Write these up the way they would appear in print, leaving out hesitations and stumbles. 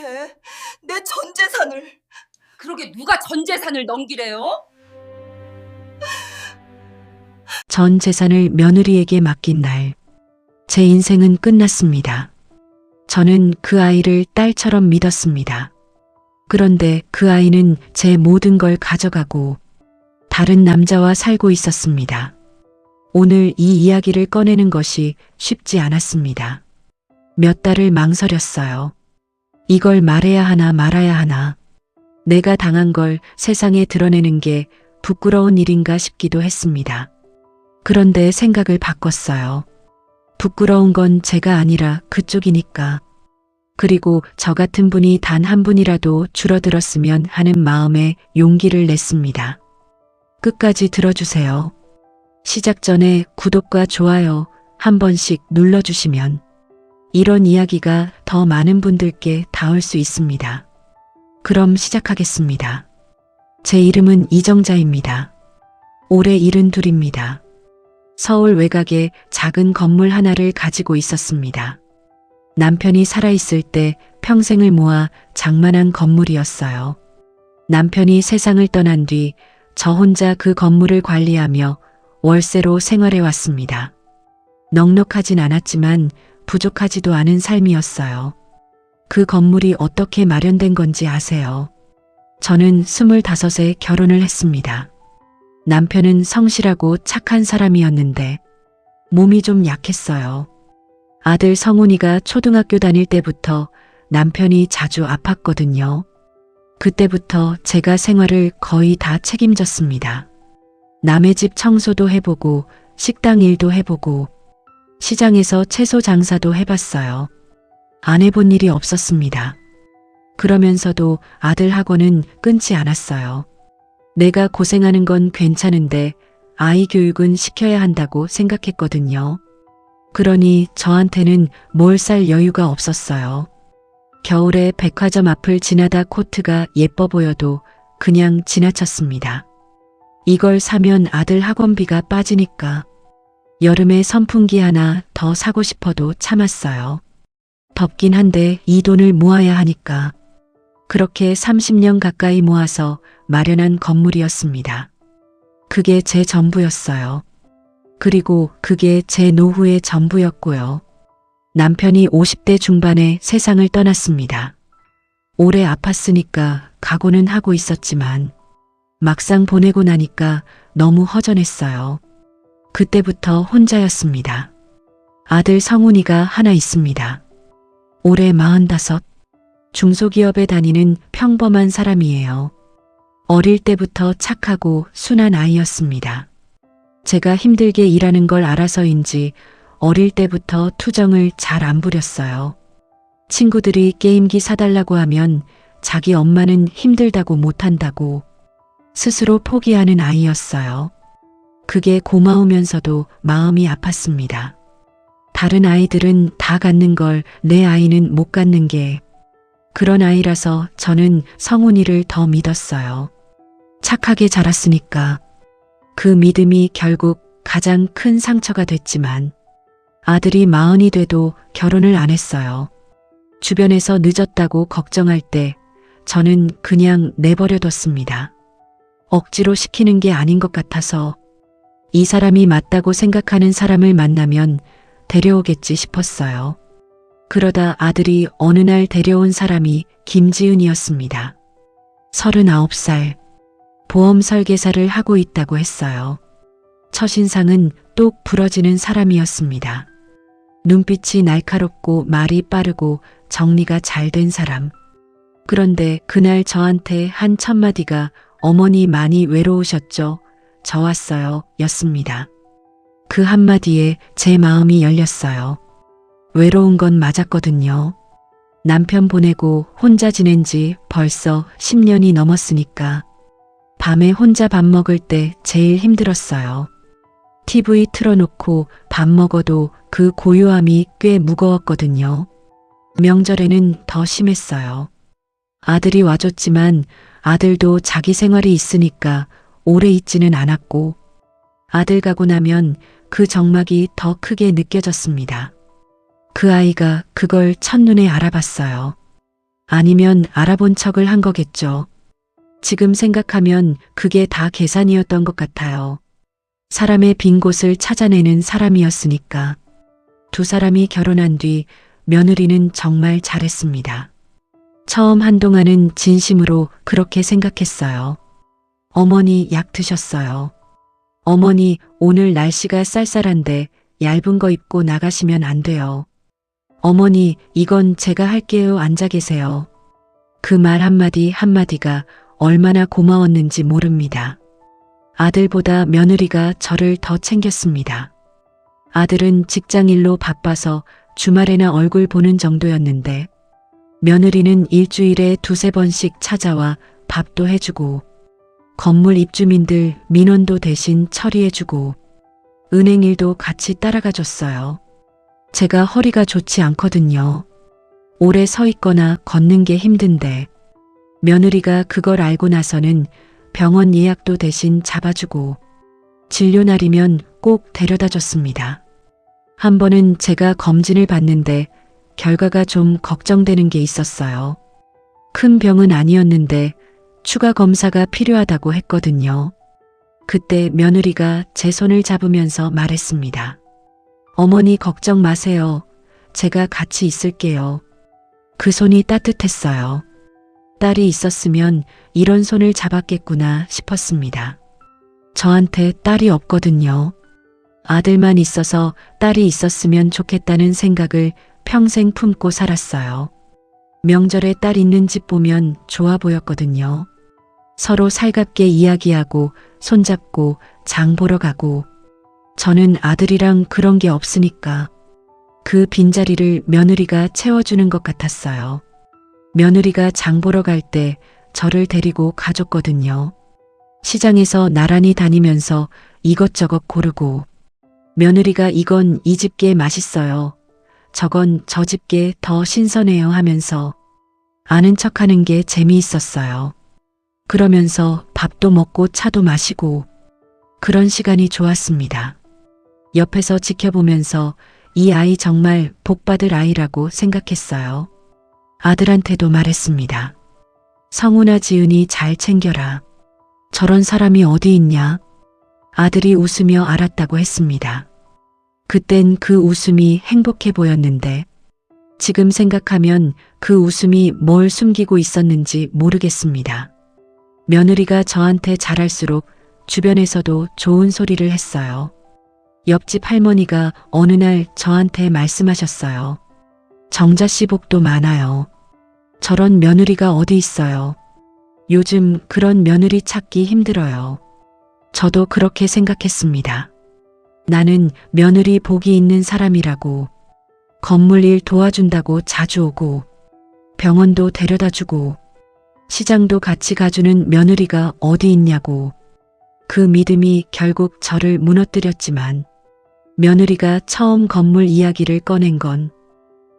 어떡해. 내 전 재산을. 그러게 누가 전 재산을 넘기래요? 전 재산을 며느리에게 맡긴 날, 제 인생은 끝났습니다. 저는 그 아이를 딸처럼 믿었습니다. 그런데 그 아이는 제 모든 걸 가져가고 다른 남자와 살고 있었습니다. 오늘 이 이야기를 꺼내는 것이 쉽지 않았습니다. 몇 달을 망설였어요. 이걸 말해야 하나 말아야 하나. 내가 당한 걸 세상에 드러내는 게 부끄러운 일인가 싶기도 했습니다. 그런데 생각을 바꿨어요. 부끄러운 건 제가 아니라 그쪽이니까. 그리고 저 같은 분이 단 한 분이라도 줄어들었으면 하는 마음에 용기를 냈습니다. 끝까지 들어주세요. 시작 전에 구독과 좋아요 한 번씩 눌러주시면 이런 이야기가 더 많은 분들께 닿을 수 있습니다. 그럼 시작하겠습니다. 제 이름은 이정자입니다. 올해 72입니다. 서울 외곽에 작은 건물 하나를 가지고 있었습니다. 남편이 살아있을 때 평생을 모아 장만한 건물이었어요. 남편이 세상을 떠난 뒤 저 혼자 그 건물을 관리하며 월세로 생활해 왔습니다. 넉넉하진 않았지만 부족하지도 않은 삶이었어요. 그 건물이 어떻게 마련된 건지 아세요? 저는 25에 결혼을 했습니다. 남편은 성실하고 착한 사람이었는데 몸이 좀 약했어요. 아들 성훈이가 초등학교 다닐 때부터 남편이 자주 아팠거든요. 그때부터 제가 생활을 거의 다 책임졌습니다. 남의 집 청소도 해보고 식당 일도 해보고 시장에서 채소 장사도 해봤어요. 안 해본 일이 없었습니다. 그러면서도 아들 학원은 끊지 않았어요. 내가 고생하는 건 괜찮은데 아이 교육은 시켜야 한다고 생각했거든요. 그러니 저한테는 뭘 살 여유가 없었어요. 겨울에 백화점 앞을 지나다 코트가 예뻐 보여도 그냥 지나쳤습니다. 이걸 사면 아들 학원비가 빠지니까. 여름에 선풍기 하나 더 사고 싶어도 참았어요. 덥긴 한데 이 돈을 모아야 하니까. 그렇게 30년 가까이 모아서 마련한 건물이었습니다. 그게 제 전부였어요. 그리고 그게 제 노후의 전부였고요. 남편이 50대 중반에 세상을 떠났습니다. 오래 아팠으니까 각오는 하고 있었지만 막상 보내고 나니까 너무 허전했어요. 그때부터 혼자였습니다. 아들 성훈이가 하나 있습니다. 올해 45, 중소기업에 다니는 평범한 사람이에요. 어릴 때부터 착하고 순한 아이였습니다. 제가 힘들게 일하는 걸 알아서인지 어릴 때부터 투정을 잘 안 부렸어요. 친구들이 게임기 사달라고 하면 자기 엄마는 힘들다고 못한다고 스스로 포기하는 아이였어요. 그게 고마우면서도 마음이 아팠습니다. 다른 아이들은 다 갖는 걸 내 아이는 못 갖는 게 그런 아이라서 저는 성훈이를 더 믿었어요. 착하게 자랐으니까. 그 믿음이 결국 가장 큰 상처가 됐지만 아들이 40이 돼도 결혼을 안 했어요. 주변에서 늦었다고 걱정할 때 저는 그냥 내버려뒀습니다. 억지로 시키는 게 아닌 것 같아서 이 사람이 맞다고 생각하는 사람을 만나면 데려오겠지 싶었어요. 그러다 아들이 어느 날 데려온 사람이 김지은이었습니다. 39살. 보험 설계사를 하고 있다고 했어요. 첫인상은 똑 부러지는 사람이었습니다. 눈빛이 날카롭고 말이 빠르고 정리가 잘 된 사람. 그런데 그날 저한테 한 첫마디가 어머니 많이 외로우셨죠? 저 왔어요. 였습니다. 그 한마디에 제 마음이 열렸어요. 외로운 건 맞았거든요. 남편 보내고 혼자 지낸 지 벌써 10년이 넘었으니까. 밤에 혼자 밥 먹을 때 제일 힘들었어요. TV 틀어놓고 밥 먹어도 그 고요함이 꽤 무거웠거든요. 명절에는 더 심했어요. 아들이 와줬지만 아들도 자기 생활이 있으니까 오래 있지는 않았고 아들 가고 나면 그 적막이 더 크게 느껴졌습니다. 그 아이가 그걸 첫눈에 알아봤어요. 아니면 알아본 척을 한 거겠죠. 지금 생각하면 그게 다 계산이었던 것 같아요. 사람의 빈 곳을 찾아내는 사람이었으니까. 두 사람이 결혼한 뒤 며느리는 정말 잘했습니다. 처음 한동안은 진심으로 그렇게 생각했어요. 어머니 약 드셨어요. 어머니 오늘 날씨가 쌀쌀한데 얇은 거 입고 나가시면 안 돼요. 어머니 이건 제가 할게요. 앉아 계세요. 그 말 한마디 한마디가 얼마나 고마웠는지 모릅니다. 아들보다 며느리가 저를 더 챙겼습니다. 아들은 직장일로 바빠서 주말에나 얼굴 보는 정도였는데 며느리는 일주일에 두세 번씩 찾아와 밥도 해주고 건물 입주민들 민원도 대신 처리해주고 은행 일도 같이 따라가 줬어요. 제가 허리가 좋지 않거든요. 오래 서 있거나 걷는 게 힘든데 며느리가 그걸 알고 나서는 병원 예약도 대신 잡아주고 진료 날이면 꼭 데려다 줬습니다. 한 번은 제가 검진을 받는데 결과가 좀 걱정되는 게 있었어요. 큰 병은 아니었는데 추가 검사가 필요하다고 했거든요. 그때 며느리가 제 손을 잡으면서 말했습니다. 어머니 걱정 마세요. 제가 같이 있을게요. 그 손이 따뜻했어요. 딸이 있었으면 이런 손을 잡았겠구나 싶었습니다. 저한테 딸이 없거든요. 아들만 있어서 딸이 있었으면 좋겠다는 생각을 평생 품고 살았어요. 명절에 딸 있는 집 보면 좋아 보였거든요. 서로 살갑게 이야기하고 손잡고 장 보러 가고 저는 아들이랑 그런 게 없으니까 그 빈자리를 며느리가 채워주는 것 같았어요. 며느리가 장 보러 갈 때 저를 데리고 가줬거든요. 시장에서 나란히 다니면서 이것저것 고르고 며느리가 이건 이 집게 맛있어요. 저건 저 집게 더 신선해요 하면서 아는 척하는 게 재미있었어요. 그러면서 밥도 먹고 차도 마시고 그런 시간이 좋았습니다. 옆에서 지켜보면서 이 아이 정말 복받을 아이라고 생각했어요. 아들한테도 말했습니다. 성훈아 지은이 잘 챙겨라. 저런 사람이 어디 있냐? 아들이 웃으며 알았다고 했습니다. 그땐 그 웃음이 행복해 보였는데 지금 생각하면 그 웃음이 뭘 숨기고 있었는지 모르겠습니다. 며느리가 저한테 잘할수록 주변에서도 좋은 소리를 했어요. 옆집 할머니가 어느 날 저한테 말씀하셨어요. 정자 씨 복도 많아요. 저런 며느리가 어디 있어요. 요즘 그런 며느리 찾기 힘들어요. 저도 그렇게 생각했습니다. 나는 며느리 복이 있는 사람이라고 건물 일 도와준다고 자주 오고 병원도 데려다 주고 시장도 같이 가주는 며느리가 어디 있냐고. 그 믿음이 결국 저를 무너뜨렸지만 며느리가 처음 건물 이야기를 꺼낸 건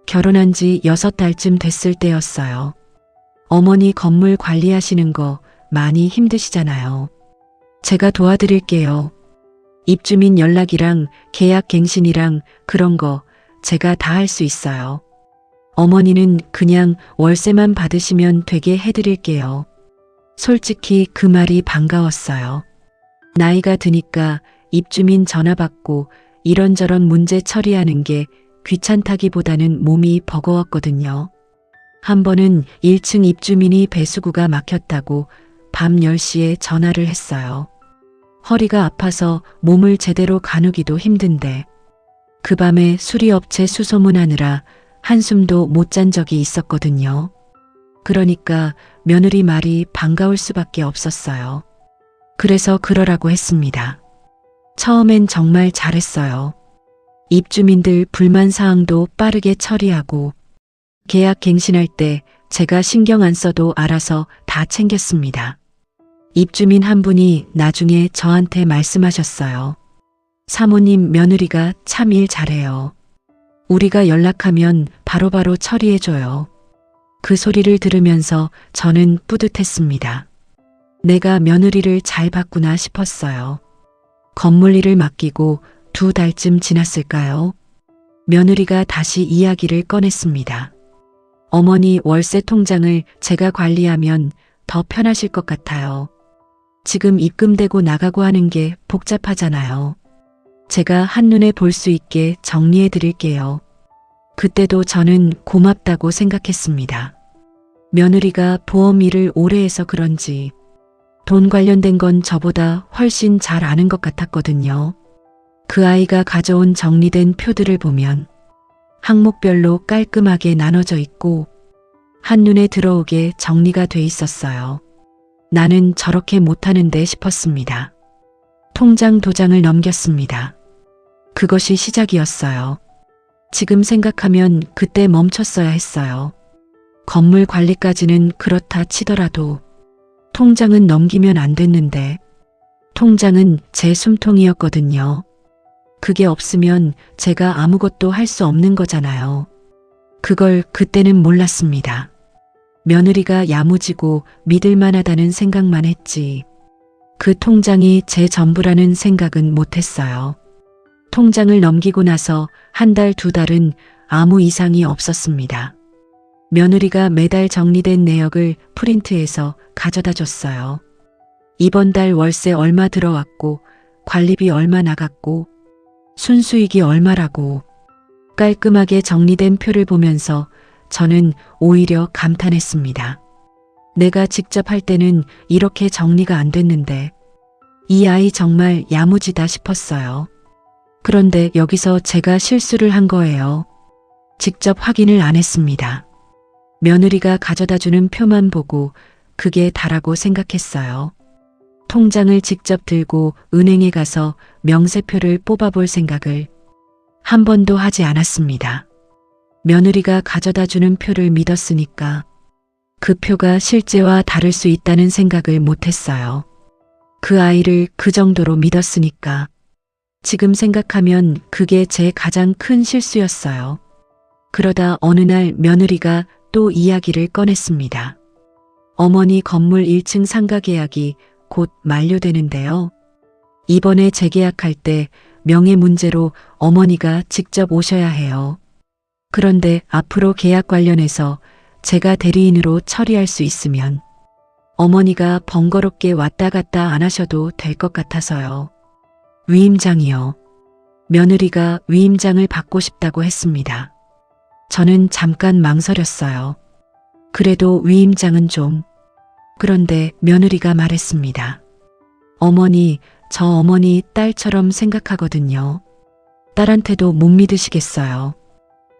결혼한 지 6달쯤 됐을 때였어요. 어머니 건물 관리하시는 거 많이 힘드시잖아요. 제가 도와드릴게요. 입주민 연락이랑 계약 갱신이랑 그런 거 제가 다 할 수 있어요. 어머니는 그냥 월세만 받으시면 되게 해드릴게요. 솔직히 그 말이 반가웠어요. 나이가 드니까 입주민 전화 받고 이런저런 문제 처리하는 게 귀찮다기보다는 몸이 버거웠거든요. 한 번은 1층 입주민이 배수구가 막혔다고 밤 10시에 전화를 했어요. 허리가 아파서 몸을 제대로 가누기도 힘든데 그 밤에 수리업체 수소문하느라 한숨도 못 잔 적이 있었거든요. 그러니까 며느리 말이 반가울 수밖에 없었어요. 그래서 그러라고 했습니다. 처음엔 정말 잘했어요. 입주민들 불만 사항도 빠르게 처리하고 계약 갱신할 때 제가 신경 안 써도 알아서 다 챙겼습니다. 입주민 한 분이 나중에 저한테 말씀하셨어요. 사모님 며느리가 참 일 잘해요. 우리가 연락하면 바로바로 처리해줘요. 그 소리를 들으면서 저는 뿌듯했습니다. 내가 며느리를 잘 봤구나 싶었어요. 건물 일을 맡기고 2달쯤 지났을까요? 며느리가 다시 이야기를 꺼냈습니다. 어머니 월세 통장을 제가 관리하면 더 편하실 것 같아요. 지금 입금되고 나가고 하는 게 복잡하잖아요. 제가 한눈에 볼 수 있게 정리해 드릴게요. 그때도 저는 고맙다고 생각했습니다. 며느리가 보험 일을 오래 해서 그런지 돈 관련된 건 저보다 훨씬 잘 아는 것 같았거든요. 그 아이가 가져온 정리된 표들을 보면 항목별로 깔끔하게 나눠져 있고 한눈에 들어오게 정리가 돼 있었어요. 나는 저렇게 못하는데 싶었습니다. 통장 도장을 넘겼습니다. 그것이 시작이었어요. 지금 생각하면 그때 멈췄어야 했어요. 건물 관리까지는 그렇다 치더라도 통장은 넘기면 안 됐는데 통장은 제 숨통이었거든요. 그게 없으면 제가 아무것도 할 수 없는 거잖아요. 그걸 그때는 몰랐습니다. 며느리가 야무지고 믿을만하다는 생각만 했지. 그 통장이 제 전부라는 생각은 못했어요. 통장을 넘기고 나서 한 달, 두 달은 아무 이상이 없었습니다. 며느리가 매달 정리된 내역을 프린트해서 가져다 줬어요. 이번 달 월세 얼마 들어왔고 관리비 얼마 나갔고 순수익이 얼마라고 깔끔하게 정리된 표를 보면서 저는 오히려 감탄했습니다. 내가 직접 할 때는 이렇게 정리가 안 됐는데 이 아이 정말 야무지다 싶었어요. 그런데 여기서 제가 실수를 한 거예요. 직접 확인을 안 했습니다. 며느리가 가져다 주는 표만 보고 그게 다라고 생각했어요. 통장을 직접 들고 은행에 가서 명세표를 뽑아볼 생각을 한 번도 하지 않았습니다. 며느리가 가져다 주는 표를 믿었으니까 그 표가 실제와 다를 수 있다는 생각을 못했어요. 그 아이를 그 정도로 믿었으니까 지금 생각하면 그게 제 가장 큰 실수였어요. 그러다 어느 날 며느리가 또 이야기를 꺼냈습니다. 어머니 건물 1층 상가 계약이 곧 만료되는데요. 이번에 재계약할 때 명예 문제로 어머니가 직접 오셔야 해요. 그런데 앞으로 계약 관련해서 제가 대리인으로 처리할 수 있으면 어머니가 번거롭게 왔다 갔다 안 하셔도 될 것 같아서요. 위임장이요. 며느리가 위임장을 받고 싶다고 했습니다. 저는 잠깐 망설였어요. 그래도 위임장은 좀. 그런데 며느리가 말했습니다. 어머니, 저 어머니 딸처럼 생각하거든요. 딸한테도 못 믿으시겠어요.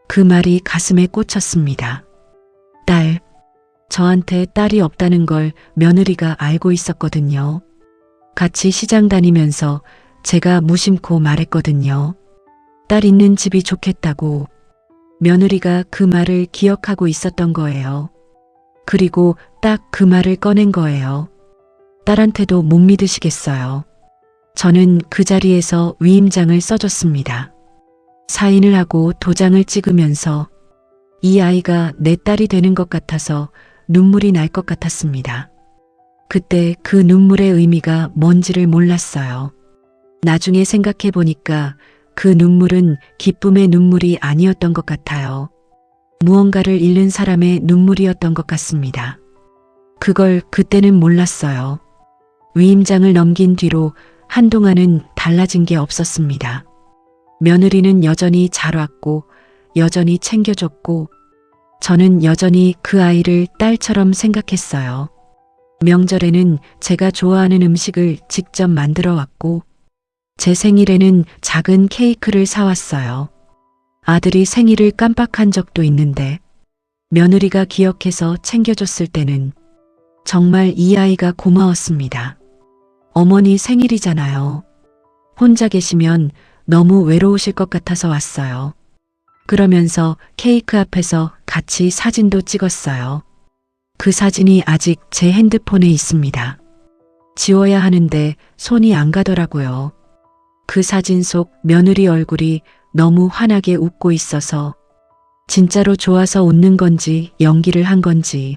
그 말이 가슴에 꽂혔습니다. 딸. 저한테 딸이 없다는 걸 며느리가 알고 있었거든요. 같이 시장 다니면서 제가 무심코 말했거든요. 딸 있는 집이 좋겠다고. 며느리가 그 말을 기억하고 있었던 거예요. 그리고 딱 그 말을 꺼낸 거예요. 딸한테도 못 믿으시겠어요. 저는 그 자리에서 위임장을 써줬습니다. 사인을 하고 도장을 찍으면서 이 아이가 내 딸이 되는 것 같아서 눈물이 날 것 같았습니다. 그때 그 눈물의 의미가 뭔지를 몰랐어요. 나중에 생각해 보니까 그 눈물은 기쁨의 눈물이 아니었던 것 같아요. 무언가를 잃는 사람의 눈물이었던 것 같습니다. 그걸 그때는 몰랐어요. 위임장을 넘긴 뒤로 한동안은 달라진 게 없었습니다. 며느리는 여전히 잘 왔고 여전히 챙겨줬고 저는 여전히 그 아이를 딸처럼 생각했어요. 명절에는 제가 좋아하는 음식을 직접 만들어 왔고 제 생일에는 작은 케이크를 사왔어요. 아들이 생일을 깜빡한 적도 있는데 며느리가 기억해서 챙겨줬을 때는 정말 이 아이가 고마웠습니다. 어머니 생일이잖아요. 혼자 계시면 너무 외로우실 것 같아서 왔어요. 그러면서 케이크 앞에서 같이 사진도 찍었어요. 그 사진이 아직 제 핸드폰에 있습니다. 지워야 하는데 손이 안 가더라고요. 그 사진 속 며느리 얼굴이 너무 환하게 웃고 있어서 진짜로 좋아서 웃는 건지 연기를 한 건지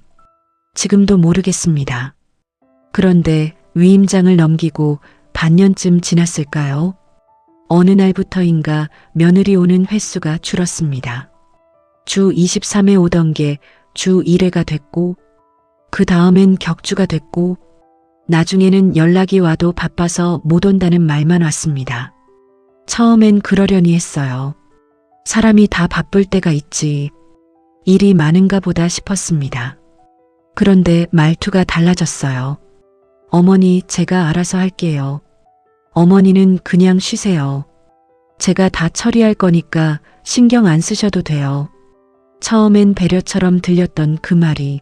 지금도 모르겠습니다. 그런데 위임장을 넘기고 반년쯤 지났을까요? 어느 날부터인가 며느리 오는 횟수가 줄었습니다. 주 23회 오던 게 주 1회가 됐고, 그 다음엔 격주가 됐고, 나중에는 연락이 와도 바빠서 못 온다는 말만 왔습니다. 처음엔 그러려니 했어요. 사람이 다 바쁠 때가 있지. 일이 많은가 보다 싶었습니다. 그런데 말투가 달라졌어요. 어머니, 제가 알아서 할게요. 어머니는 그냥 쉬세요. 제가 다 처리할 거니까 신경 안 쓰셔도 돼요. 처음엔 배려처럼 들렸던 그 말이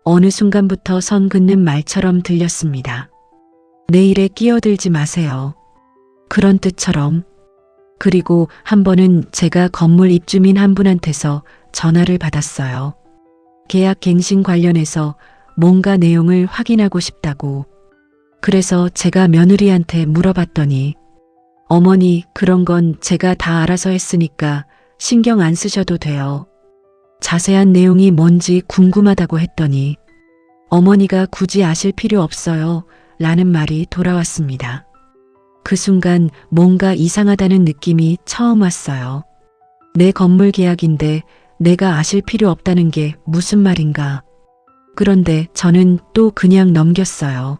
어느 순간부터 선 긋는 말처럼 들렸습니다. 내 일에 끼어들지 마세요. 그런 뜻처럼. 그리고 한 번은 제가 건물 입주민 한 분한테서 전화를 받았어요. 계약 갱신 관련해서 뭔가 내용을 확인하고 싶다고. 그래서 제가 며느리한테 물어봤더니 어머니, 그런 건 제가 다 알아서 했으니까 신경 안 쓰셔도 돼요. 자세한 내용이 뭔지 궁금하다고 했더니 어머니가 굳이 아실 필요 없어요 라는 말이 돌아왔습니다. 그 순간 뭔가 이상하다는 느낌이 처음 왔어요. 내 건물 계약인데 내가 아실 필요 없다는 게 무슨 말인가. 그런데 저는 또 그냥 넘겼어요.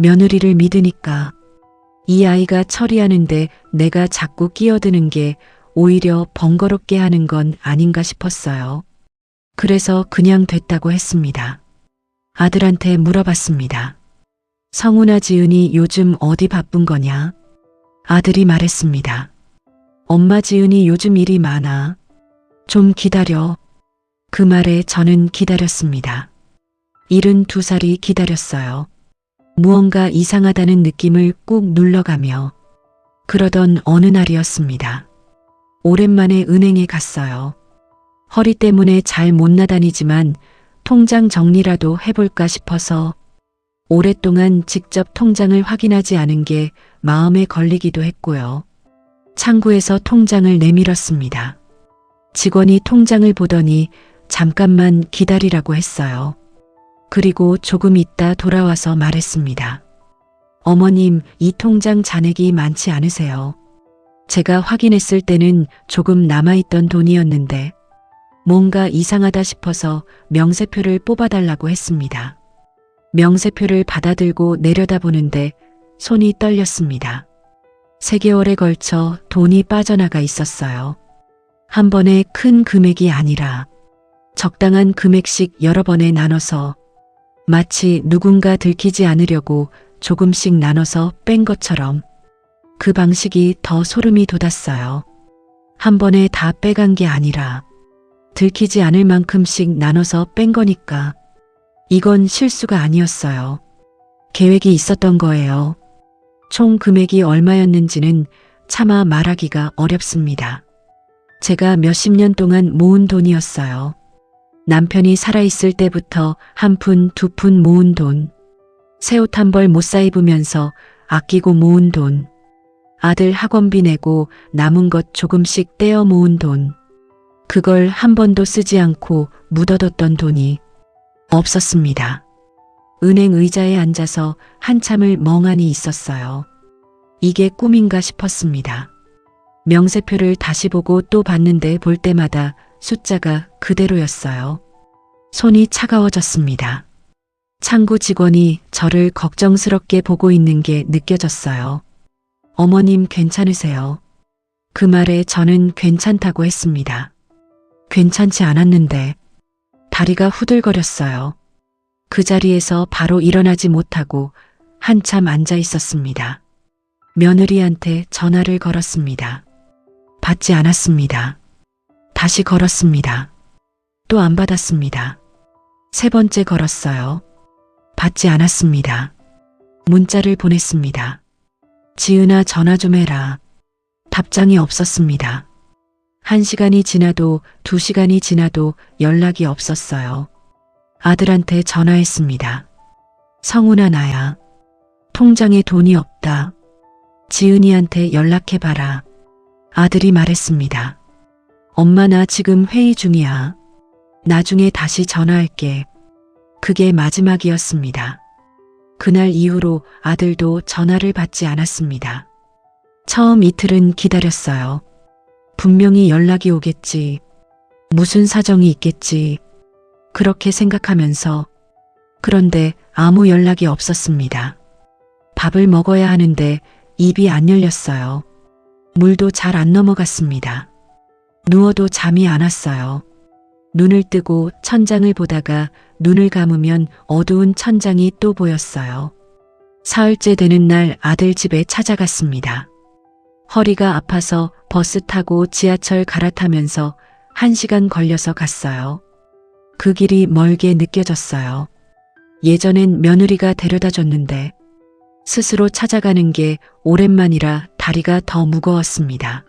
며느리를 믿으니까. 이 아이가 처리하는데 내가 자꾸 끼어드는 게 오히려 번거롭게 하는 건 아닌가 싶었어요. 그래서 그냥 됐다고 했습니다. 아들한테 물어봤습니다. 성훈아, 지은이 요즘 어디 바쁜 거냐? 아들이 말했습니다. 엄마, 지은이 요즘 일이 많아. 좀 기다려. 그 말에 저는 기다렸습니다. 72살이 기다렸어요. 무언가 이상하다는 느낌을 꾹 눌러가며. 그러던 어느 날이었습니다. 오랜만에 은행에 갔어요. 허리 때문에 잘 못 나다니지만 통장 정리라도 해볼까 싶어서 오랫동안 직접 통장을 확인하지 않은 게 마음에 걸리기도 했고요. 창구에서 통장을 내밀었습니다. 직원이 통장을 보더니 잠깐만 기다리라고 했어요. 그리고 조금 있다 돌아와서 말했습니다. 어머님, 이 통장 잔액이 많지 않으세요? 제가 확인했을 때는 조금 남아있던 돈이었는데 뭔가 이상하다 싶어서 명세표를 뽑아달라고 했습니다. 명세표를 받아들고 내려다보는데 손이 떨렸습니다. 3개월에 걸쳐 돈이 빠져나가 있었어요. 한 번에 큰 금액이 아니라 적당한 금액씩 여러 번에 나눠서 마치 누군가 들키지 않으려고 조금씩 나눠서 뺀 것처럼. 그 방식이 더 소름이 돋았어요. 한 번에 다 빼간 게 아니라 들키지 않을 만큼씩 나눠서 뺀 거니까. 이건 실수가 아니었어요. 계획이 있었던 거예요. 총 금액이 얼마였는지는 차마 말하기가 어렵습니다. 제가 몇십 년 동안 모은 돈이었어요. 남편이 살아있을 때부터 한 푼, 두 푼 모은 돈. 새 옷 한 벌 못 사 입으면서 아끼고 모은 돈. 아들 학원비 내고 남은 것 조금씩 떼어 모은 돈. 그걸 한 번도 쓰지 않고 묻어뒀던 돈이 없었습니다. 은행 의자에 앉아서 한참을 멍하니 있었어요. 이게 꿈인가 싶었습니다. 명세표를 다시 보고 또 봤는데 볼 때마다 숫자가 그대로였어요. 손이 차가워졌습니다. 창구 직원이 저를 걱정스럽게 보고 있는 게 느껴졌어요. 어머님, 괜찮으세요? 그 말에 저는 괜찮다고 했습니다. 괜찮지 않았는데 다리가 후들거렸어요. 그 자리에서 바로 일어나지 못하고 한참 앉아 있었습니다. 며느리한테 전화를 걸었습니다. 받지 않았습니다. 다시 걸었습니다. 또 안 받았습니다. 3번째 걸었어요. 받지 않았습니다. 문자를 보냈습니다. 지은아, 전화 좀 해라. 답장이 없었습니다. 1시간이 지나도 2시간이 지나도 연락이 없었어요. 아들한테 전화했습니다. 성훈아, 나야. 통장에 돈이 없다. 지은이한테 연락해봐라. 아들이 말했습니다. 엄마, 나 지금 회의 중이야. 나중에 다시 전화할게. 그게 마지막이었습니다. 그날 이후로 아들도 전화를 받지 않았습니다. 처음 이틀은 기다렸어요. 분명히 연락이 오겠지. 무슨 사정이 있겠지. 그렇게 생각하면서 그런데 아무 연락이 없었습니다. 밥을 먹어야 하는데 입이 안 열렸어요. 물도 잘 안 넘어갔습니다. 누워도 잠이 안 왔어요. 눈을 뜨고 천장을 보다가 눈을 감으면 어두운 천장이 또 보였어요. 사흘째 되는 날 아들 집에 찾아갔습니다. 허리가 아파서 버스 타고 지하철 갈아타면서 1시간 걸려서 갔어요. 그 길이 멀게 느껴졌어요. 예전엔 며느리가 데려다 줬는데 스스로 찾아가는 게 오랜만이라 다리가 더 무거웠습니다.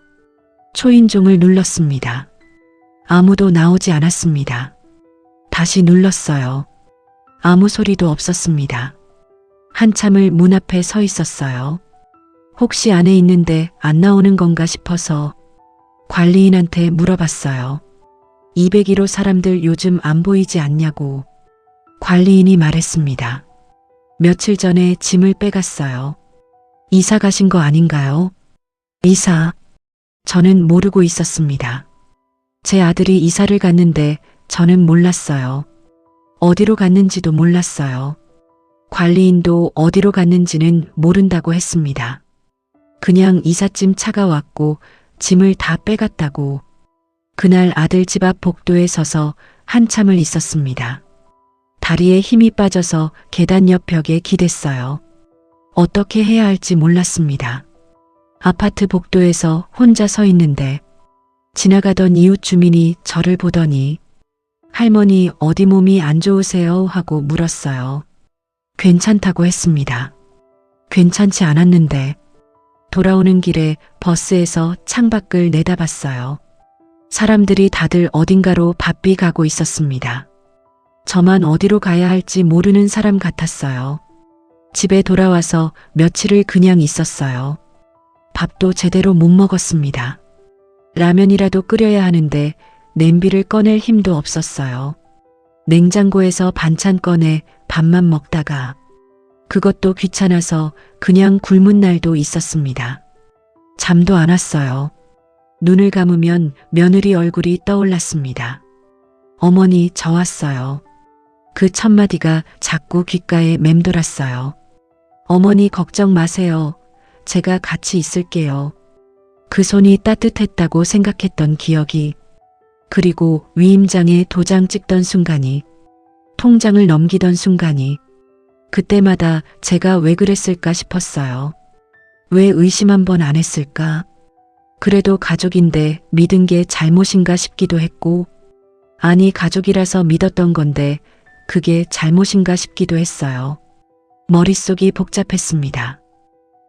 초인종을 눌렀습니다. 아무도 나오지 않았습니다. 다시 눌렀어요. 아무 소리도 없었습니다. 한참을 문 앞에 서 있었어요. 혹시 안에 있는데 안 나오는 건가 싶어서 관리인한테 물어봤어요. 201호 사람들 요즘 안 보이지 않냐고. 관리인이 말했습니다. 며칠 전에 짐을 빼갔어요. 이사 가신 거 아닌가요? 이사. 저는 모르고 있었습니다. 제 아들이 이사를 갔는데 저는 몰랐어요. 어디로 갔는지도 몰랐어요. 관리인도 어디로 갔는지는 모른다고 했습니다. 그냥 이삿짐 차가 왔고 짐을 다 빼갔다고. 그날 아들 집 앞 복도에 서서 한참을 있었습니다. 다리에 힘이 빠져서 계단 옆 벽에 기댔어요. 어떻게 해야 할지 몰랐습니다. 아파트 복도에서 혼자 서 있는데 지나가던 이웃 주민이 저를 보더니 할머니 어디 몸이 안 좋으세요? 하고 물었어요. 괜찮다고 했습니다. 괜찮지 않았는데 돌아오는 길에 버스에서 창밖을 내다봤어요. 사람들이 다들 어딘가로 바삐 가고 있었습니다. 저만 어디로 가야 할지 모르는 사람 같았어요. 집에 돌아와서 며칠을 그냥 있었어요. 밥도 제대로 못 먹었습니다. 라면이라도 끓여야 하는데 냄비를 꺼낼 힘도 없었어요. 냉장고에서 반찬 꺼내 밥만 먹다가 그것도 귀찮아서 그냥 굶은 날도 있었습니다. 잠도 안 왔어요. 눈을 감으면 며느리 얼굴이 떠올랐습니다. 어머니 저 왔어요. 그 첫마디가 자꾸 귓가에 맴돌았어요. 어머니 걱정 마세요. 제가 같이 있을게요. 그 손이 따뜻했다고 생각했던 기억이, 그리고 위임장에 도장 찍던 순간이, 통장을 넘기던 순간이, 그때마다 제가 왜 그랬을까 싶었어요. 왜 의심 한 번 안 했을까? 그래도 가족인데 믿은 게 잘못인가 싶기도 했고, 아니 가족이라서 믿었던 건데 그게 잘못인가 싶기도 했어요. 머릿속이 복잡했습니다.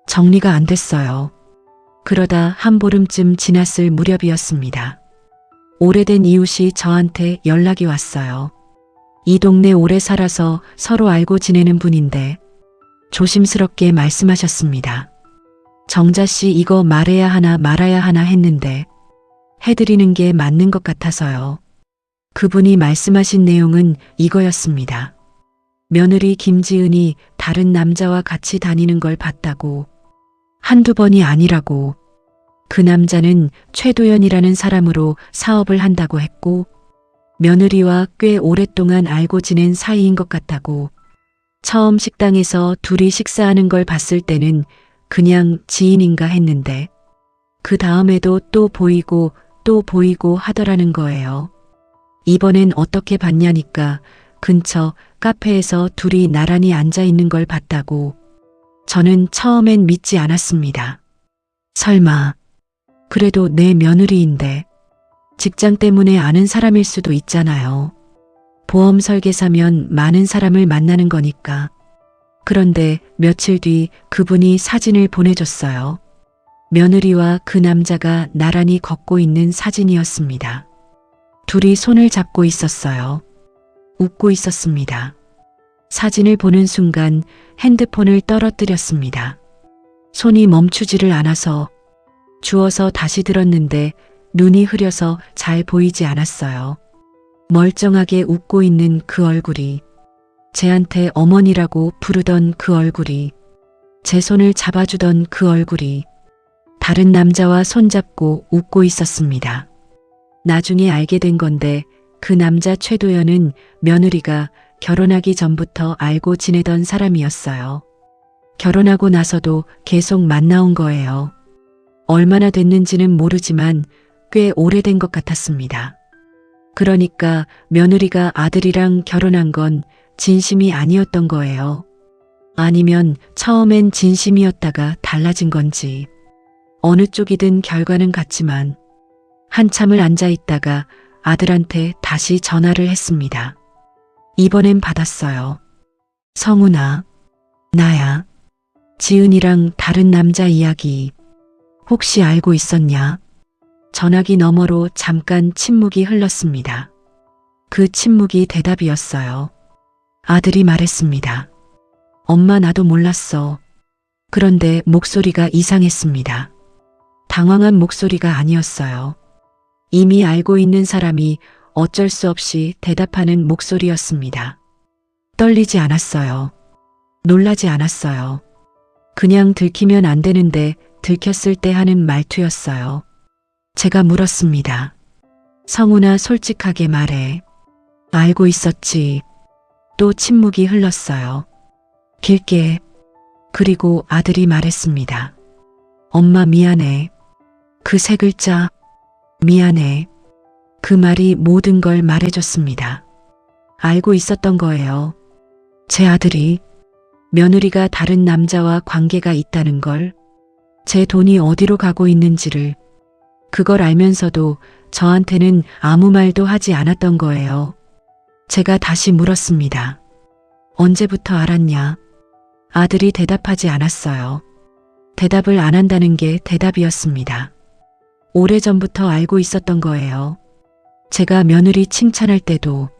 정리가 안 됐어요. 그러다 한 보름쯤 지났을 무렵이었습니다. 오래된 이웃이 저한테 연락이 왔어요. 이 동네 오래 살아서 서로 알고 지내는 분인데 조심스럽게 말씀하셨습니다. 정자 씨 이거 말해야 하나 말아야 하나 했는데 해드리는 게 맞는 것 같아서요. 그분이 말씀하신 내용은 이거였습니다. 며느리 김지은이 다른 남자와 같이 다니는 걸 봤다고. 한두 번이 아니라고. 그 남자는 최도연이라는 사람으로 사업을 한다고 했고 며느리와 꽤 오랫동안 알고 지낸 사이인 것 같다고. 처음 식당에서 둘이 식사하는 걸 봤을 때는 그냥 지인인가 했는데 그 다음에도 또 보이고 또 보이고 하더라는 거예요. 이번엔 어떻게 봤냐니까 근처 카페에서 둘이 나란히 앉아 있는 걸 봤다고. 저는 처음엔 믿지 않았습니다. 설마 그래도 내 며느리인데 직장 때문에 아는 사람일 수도 있잖아요. 보험 설계사면 많은 사람을 만나는 거니까. 그런데 며칠 뒤 그분이 사진을 보내줬어요. 며느리와 그 남자가 나란히 걷고 있는 사진이었습니다. 둘이 손을 잡고 있었어요. 웃고 있었습니다. 사진을 보는 순간 핸드폰을 떨어뜨렸습니다. 손이 멈추지를 않아서 주워서 다시 들었는데 눈이 흐려서 잘 보이지 않았어요. 멀쩡하게 웃고 있는 그 얼굴이, 제한테 어머니라고 부르던 그 얼굴이, 제 손을 잡아주던 그 얼굴이 다른 남자와 손잡고 웃고 있었습니다. 나중에 알게 된 건데 그 남자 최도연은 며느리가 결혼하기 전부터 알고 지내던 사람이었어요. 결혼하고 나서도 계속 만나온 거예요. 얼마나 됐는지는 모르지만 꽤 오래된 것 같았습니다. 그러니까 며느리가 아들이랑 결혼한 건 진심이 아니었던 거예요. 아니면 처음엔 진심이었다가 달라진 건지. 어느 쪽이든 결과는 같지만 한참을 앉아 있다가 아들한테 다시 전화를 했습니다. 이번엔 받았어요. 성훈아, 나야. 지은이랑 다른 남자 이야기 혹시 알고 있었냐? 전화기 너머로 잠깐 침묵이 흘렀습니다. 그 침묵이 대답이었어요. 아들이 말했습니다. 엄마 나도 몰랐어. 그런데 목소리가 이상했습니다. 당황한 목소리가 아니었어요. 이미 알고 있는 사람이 어쩔 수 없이 대답하는 목소리였습니다. 떨리지 않았어요. 놀라지 않았어요. 그냥 들키면 안 되는데 들켰을 때 하는 말투였어요. 제가 물었습니다. 성훈아 솔직하게 말해. 알고 있었지. 또 침묵이 흘렀어요. 길게. 그리고 아들이 말했습니다. 엄마 미안해. 그 세 글자. 미안해. 그 말이 모든 걸 말해줬습니다. 알고 있었던 거예요. 제 아들이 며느리가 다른 남자와 관계가 있다는 걸, 제 돈이 어디로 가고 있는지를, 그걸 알면서도 저한테는 아무 말도 하지 않았던 거예요. 제가 다시 물었습니다. 언제부터 알았냐? 아들이 대답하지 않았어요. 대답을 안 한다는 게 대답이었습니다. 오래전부터 알고 있었던 거예요. 제가 며느리 칭찬할 때도,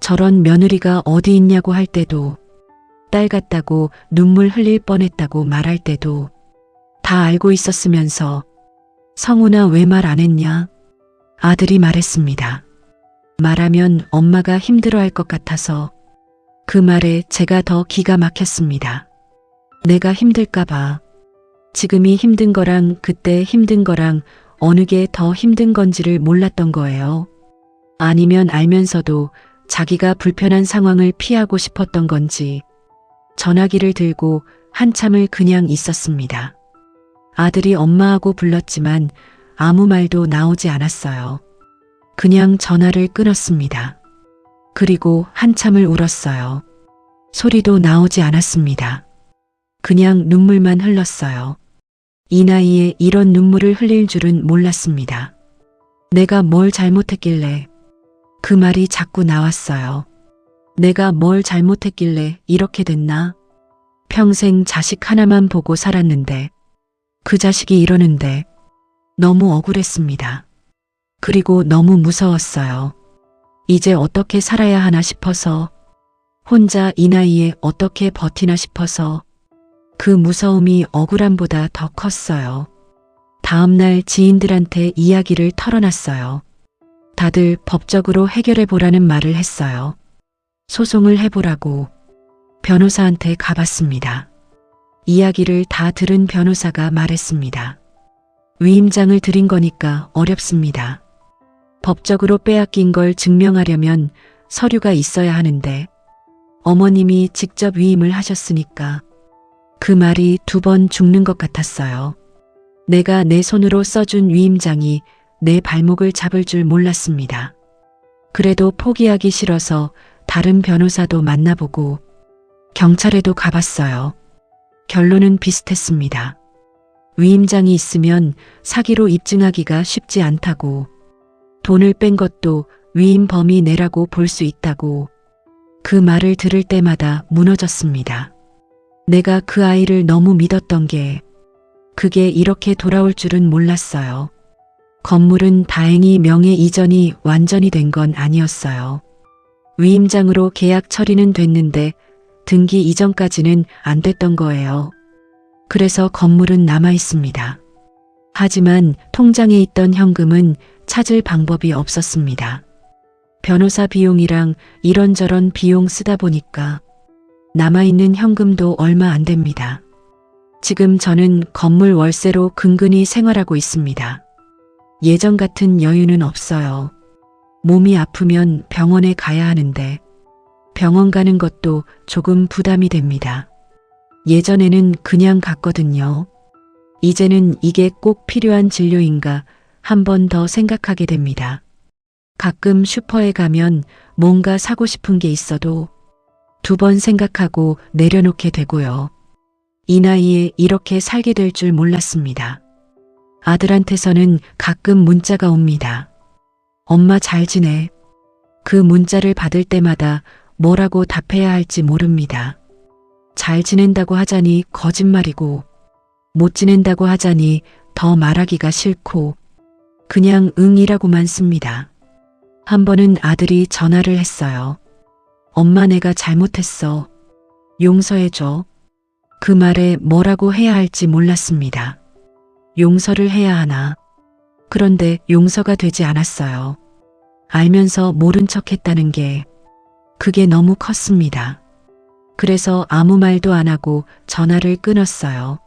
저런 며느리가 어디 있냐고 할 때도, 딸 같다고 눈물 흘릴 뻔했다고 말할 때도 다 알고 있었으면서 성훈아 왜 말 안 했냐? 아들이 말했습니다. 말하면 엄마가 힘들어할 것 같아서. 그 말에 제가 더 기가 막혔습니다. 내가 힘들까 봐. 지금이 힘든 거랑 그때 힘든 거랑 어느 게 더 힘든 건지를 몰랐던 거예요. 아니면 알면서도 자기가 불편한 상황을 피하고 싶었던 건지. 전화기를 들고 한참을 그냥 있었습니다. 아들이 엄마하고 불렀지만 아무 말도 나오지 않았어요. 그냥 전화를 끊었습니다. 그리고 한참을 울었어요. 소리도 나오지 않았습니다. 그냥 눈물만 흘렀어요. 이 나이에 이런 눈물을 흘릴 줄은 몰랐습니다. 내가 뭘 잘못했길래. 그 말이 자꾸 나왔어요. 내가 뭘 잘못했길래 이렇게 됐나? 평생 자식 하나만 보고 살았는데, 그 자식이 이러는데 너무 억울했습니다. 그리고 너무 무서웠어요. 이제 어떻게 살아야 하나 싶어서, 혼자 이 나이에 어떻게 버티나 싶어서 그 무서움이 억울함보다 더 컸어요. 다음날 지인들한테 이야기를 털어놨어요. 다들 법적으로 해결해 보라는 말을 했어요. 소송을 해보라고. 변호사한테 가봤습니다. 이야기를 다 들은 변호사가 말했습니다. 위임장을 드린 거니까 어렵습니다. 법적으로 빼앗긴 걸 증명하려면 서류가 있어야 하는데 어머님이 직접 위임을 하셨으니까. 그 말이 2번 죽는 것 같았어요. 내가 내 손으로 써준 위임장이 내 발목을 잡을 줄 몰랐습니다. 그래도 포기하기 싫어서 다른 변호사도 만나보고 경찰에도 가봤어요. 결론은 비슷했습니다. 위임장이 있으면 사기로 입증하기가 쉽지 않다고, 돈을 뺀 것도 위임 범위 내라고 볼 수 있다고. 그 말을 들을 때마다 무너졌습니다. 내가 그 아이를 너무 믿었던 게, 그게 이렇게 돌아올 줄은 몰랐어요. 건물은 다행히 명의 이전이 완전히 된 건 아니었어요. 위임장으로 계약 처리는 됐는데 등기 이전까지는 안 됐던 거예요. 그래서 건물은 남아 있습니다. 하지만 통장에 있던 현금은 찾을 방법이 없었습니다. 변호사 비용이랑 이런저런 비용 쓰다 보니까 남아있는 현금도 얼마 안 됩니다. 지금 저는 건물 월세로 근근히 생활하고 있습니다. 예전 같은 여유는 없어요. 몸이 아프면 병원에 가야 하는데 병원 가는 것도 조금 부담이 됩니다. 예전에는 그냥 갔거든요. 이제는 이게 꼭 필요한 진료인가 한 번 더 생각하게 됩니다. 가끔 슈퍼에 가면 뭔가 사고 싶은 게 있어도 두 번 생각하고 내려놓게 되고요. 이 나이에 이렇게 살게 될 줄 몰랐습니다. 아들한테서는 가끔 문자가 옵니다. 엄마 잘 지내. 그 문자를 받을 때마다 뭐라고 답해야 할지 모릅니다. 잘 지낸다고 하자니 거짓말이고 못 지낸다고 하자니 더 말하기가 싫고 그냥 응이라고만 씁니다. 한 번은 아들이 전화를 했어요. 엄마 내가 잘못했어. 용서해줘. 그 말에 뭐라고 해야 할지 몰랐습니다. 용서를 해야 하나. 그런데 용서가 되지 않았어요. 알면서 모른 척 했다는 게 그게 너무 컸습니다. 그래서 아무 말도 안 하고 전화를 끊었어요.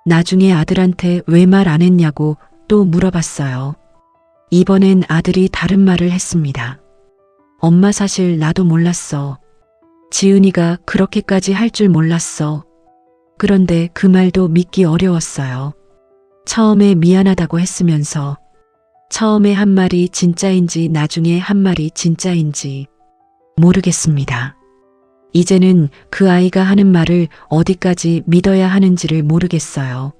나중에 아들한테 왜 말 안 했냐고 또 물어봤어요. 이번엔 아들이 다른 말을 했습니다. 엄마 사실 나도 몰랐어. 지은이가 그렇게까지 할 줄 몰랐어. 그런데 그 말도 믿기 어려웠어요. 처음에 미안하다고 했으면서 처음에 한 말이 진짜인지 나중에 한 말이 진짜인지 모르겠습니다. 이제는 그 아이가 하는 말을 어디까지 믿어야 하는지를 모르겠어요.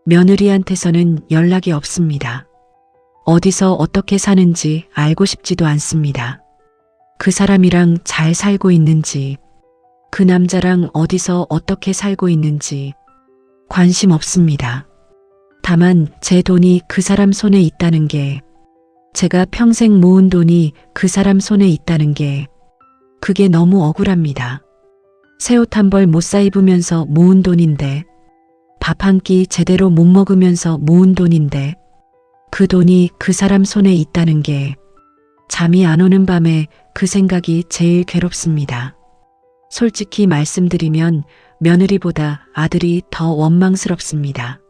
며느리한테서는 연락이 없습니다. 어디서 어떻게 사는지 알고 싶지도 않습니다. 그 사람이랑 잘 살고 있는지, 그 남자랑 어디서 어떻게 살고 있는지 관심 없습니다. 다만 제 돈이 그 사람 손에 있다는 게, 제가 평생 모은 돈이 그 사람 손에 있다는 게 그게 너무 억울합니다. 새 옷 한 벌 못 사 입으면서 모은 돈인데, 밥 한 끼 제대로 못 먹으면서 모은 돈인데 그 돈이 그 사람 손에 있다는 게 잠이 안 오는 밤에 그 생각이 제일 괴롭습니다. 솔직히 말씀드리면 며느리보다 아들이 더 원망스럽습니다.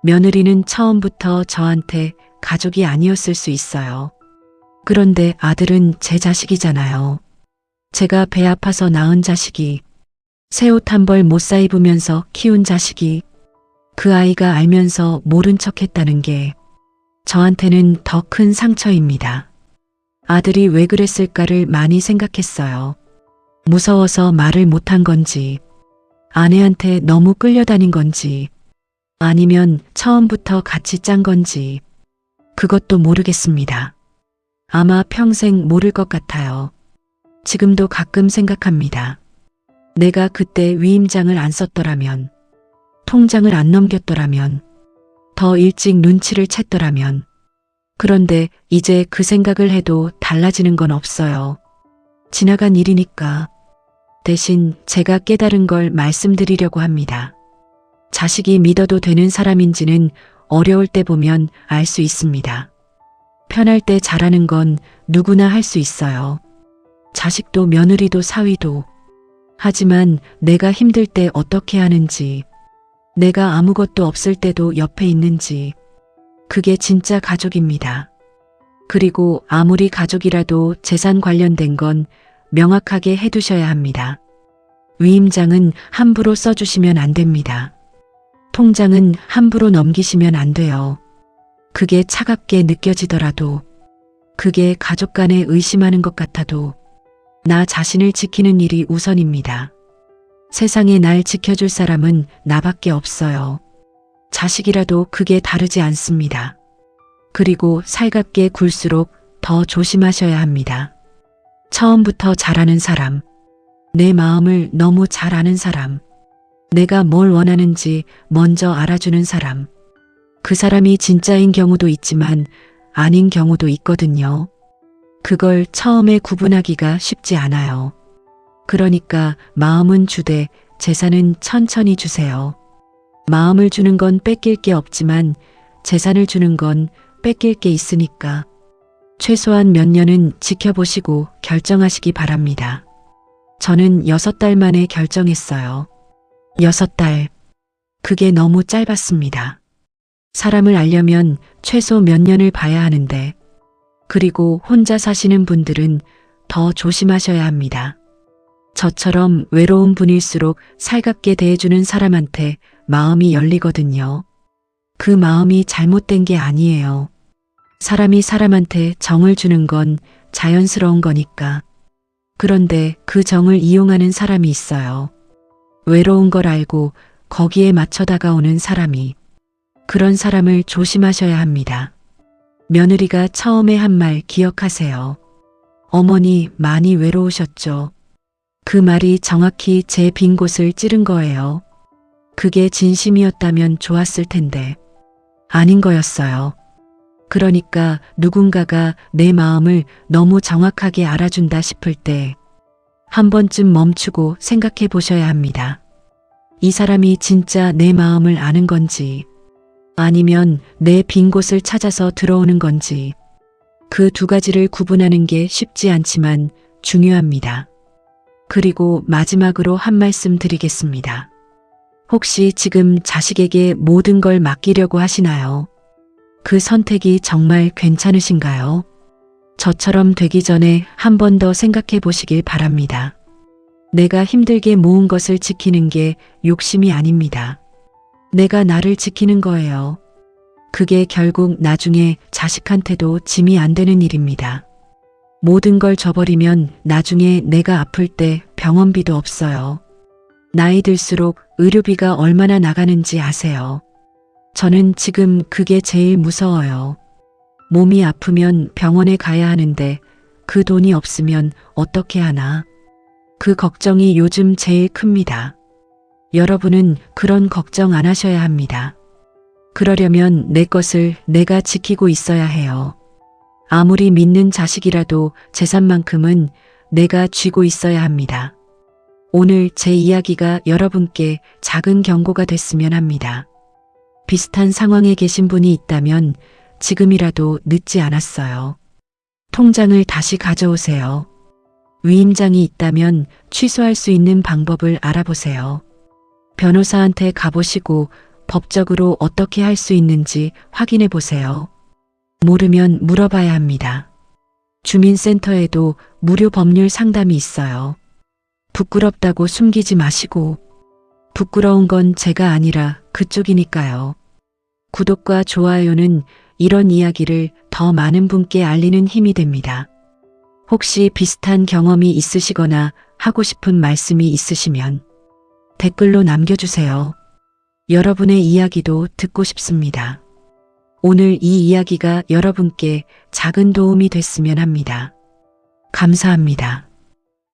며느리는 처음부터 저한테 가족이 아니었을 수 있어요. 그런데 아들은 제 자식이잖아요. 제가 배 아파서 낳은 자식이, 새 옷 한 벌 못 사 입으면서 키운 자식이, 그 아이가 알면서 모른 척 했다는 게 저한테는 더 큰 상처입니다. 아들이 왜 그랬을까를 많이 생각했어요. 무서워서 말을 못한 건지, 아내한테 너무 끌려다닌 건지, 아니면 처음부터 같이 짠 건지, 그것도 모르겠습니다. 아마 평생 모를 것 같아요. 지금도 가끔 생각합니다. 내가 그때 위임장을 안 썼더라면, 통장을 안 넘겼더라면, 더 일찍 눈치를 챘더라면. 그런데 이제 그 생각을 해도 달라지는 건 없어요. 지나간 일이니까. 대신 제가 깨달은 걸 말씀드리려고 합니다. 자식이 믿어도 되는 사람인지는 어려울 때 보면 알 수 있습니다. 편할 때 잘하는 건 누구나 할 수 있어요. 자식도 며느리도 사위도. 하지만 내가 힘들 때 어떻게 하는지, 내가 아무것도 없을 때도 옆에 있는지, 그게 진짜 가족입니다. 그리고 아무리 가족이라도 재산 관련된 건 명확하게 해두셔야 합니다. 위임장은 함부로 써주시면 안 됩니다. 통장은 함부로 넘기시면 안 돼요. 그게 차갑게 느껴지더라도, 그게 가족 간에 의심하는 것 같아도 나 자신을 지키는 일이 우선입니다. 세상에 날 지켜줄 사람은 나밖에 없어요. 자식이라도 그게 다르지 않습니다. 그리고 살갑게 굴수록 더 조심하셔야 합니다. 처음부터 잘하는 사람, 내 마음을 너무 잘 아는 사람, 내가 뭘 원하는지 먼저 알아주는 사람, 그 사람이 진짜인 경우도 있지만 아닌 경우도 있거든요. 그걸 처음에 구분하기가 쉽지 않아요. 그러니까 마음은 주되 재산은 천천히 주세요. 마음을 주는 건 뺏길 게 없지만 재산을 주는 건 뺏길 게 있으니까 최소한 몇 년은 지켜보시고 결정하시기 바랍니다. 저는 6달 만에 결정했어요. 6달. 그게 너무 짧았습니다. 사람을 알려면 최소 몇 년을 봐야 하는데 그리고 혼자 사시는 분들은 더 조심하셔야 합니다. 저처럼 외로운 분일수록 살갑게 대해주는 사람한테 마음이 열리거든요. 그 마음이 잘못된 게 아니에요. 사람이 사람한테 정을 주는 건 자연스러운 거니까. 그런데 그 정을 이용하는 사람이 있어요. 외로운 걸 알고 거기에 맞춰 다가오는 사람이. 그런 사람을 조심하셔야 합니다. 며느리가 처음에 한 말 기억하세요. 어머니 많이 외로우셨죠? 그 말이 정확히 제 빈 곳을 찌른 거예요. 그게 진심이었다면 좋았을 텐데. 아닌 거였어요. 그러니까 누군가가 내 마음을 너무 정확하게 알아준다 싶을 때 한 번쯤 멈추고 생각해 보셔야 합니다. 이 사람이 진짜 내 마음을 아는 건지 아니면 내 빈 곳을 찾아서 들어오는 건지 그 두 가지를 구분하는 게 쉽지 않지만 중요합니다. 그리고 마지막으로 한 말씀 드리겠습니다. 혹시 지금 자식에게 모든 걸 맡기려고 하시나요? 그 선택이 정말 괜찮으신가요? 저처럼 되기 전에 한 번 더 생각해 보시길 바랍니다. 내가 힘들게 모은 것을 지키는 게 욕심이 아닙니다. 내가 나를 지키는 거예요. 그게 결국 나중에 자식한테도 짐이 안 되는 일입니다. 모든 걸 줘버리면 나중에 내가 아플 때 병원비도 없어요. 나이 들수록 의료비가 얼마나 나가는지 아세요? 저는 지금 그게 제일 무서워요. 몸이 아프면 병원에 가야 하는데 그 돈이 없으면 어떻게 하나? 그 걱정이 요즘 제일 큽니다. 여러분은 그런 걱정 안 하셔야 합니다. 그러려면 내 것을 내가 지키고 있어야 해요. 아무리 믿는 자식이라도 재산만큼은 내가 쥐고 있어야 합니다. 오늘 제 이야기가 여러분께 작은 경고가 됐으면 합니다. 비슷한 상황에 계신 분이 있다면 지금이라도 늦지 않았어요. 통장을 다시 가져오세요. 위임장이 있다면 취소할 수 있는 방법을 알아보세요. 변호사한테 가보시고 법적으로 어떻게 할 수 있는지 확인해 보세요. 모르면 물어봐야 합니다. 주민센터에도 무료 법률 상담이 있어요. 부끄럽다고 숨기지 마시고 부끄러운 건 제가 아니라 그쪽이니까요. 구독과 좋아요는 이런 이야기를 더 많은 분께 알리는 힘이 됩니다. 혹시 비슷한 경험이 있으시거나 하고 싶은 말씀이 있으시면 댓글로 남겨주세요. 여러분의 이야기도 듣고 싶습니다. 오늘 이 이야기가 여러분께 작은 도움이 됐으면 합니다. 감사합니다.